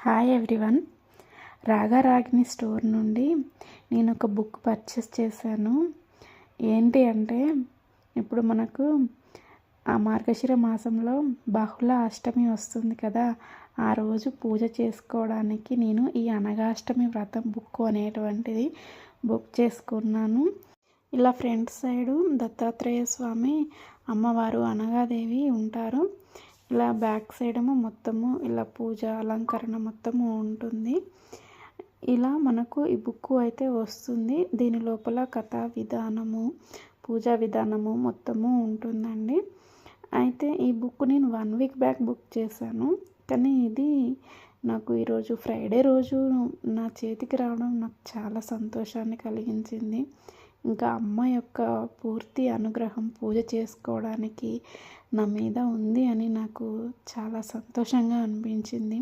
Hi everyone. రాగారాగిణి store నుండి నేను ఒక బుక్ పర్చేస్ చేశాను. ఏంటి అంటే ఇప్పుడు మనకు ఆ మార్గశిర మాసంలో బహుళ అష్టమి వస్తుంది కదా, ఆ రోజు పూజ చేసుకోవడానికి నేను ఈ అనగాష్టమి వ్రతం బుక్ అనేటువంటిది బుక్ చేసుకున్నాను. ఇలా ఫ్రంట్ సైడు దత్తాత్రేయ స్వామి, అమ్మవారు అనగాదేవి ఉంటారు. ఇలా బ్యాక్ సైడ్ ఏమో మొత్తము ఇలా పూజ అలంకరణ మొత్తము ఉంటుంది. ఇలా మనకు ఈ బుక్ అయితే వస్తుంది. దీని లోపల కథా విధానము, పూజా విధానము మొత్తము ఉంటుందండి. అయితే ఈ బుక్ నేను 1 వీక్ బ్యాక్ బుక్ చేశాను, కానీ ఇది నాకు ఈరోజు ఫ్రైడే రోజు నా చేతికి రావడం నాకు చాలా సంతోషాన్ని కలిగించింది. ఇంకా అమ్మ యొక్క పూర్తి అనుగ్రహం పూజ చేసుకోవడానికి నా మీద ఉంది అని నాకు చాలా సంతోషంగా అనిపించింది.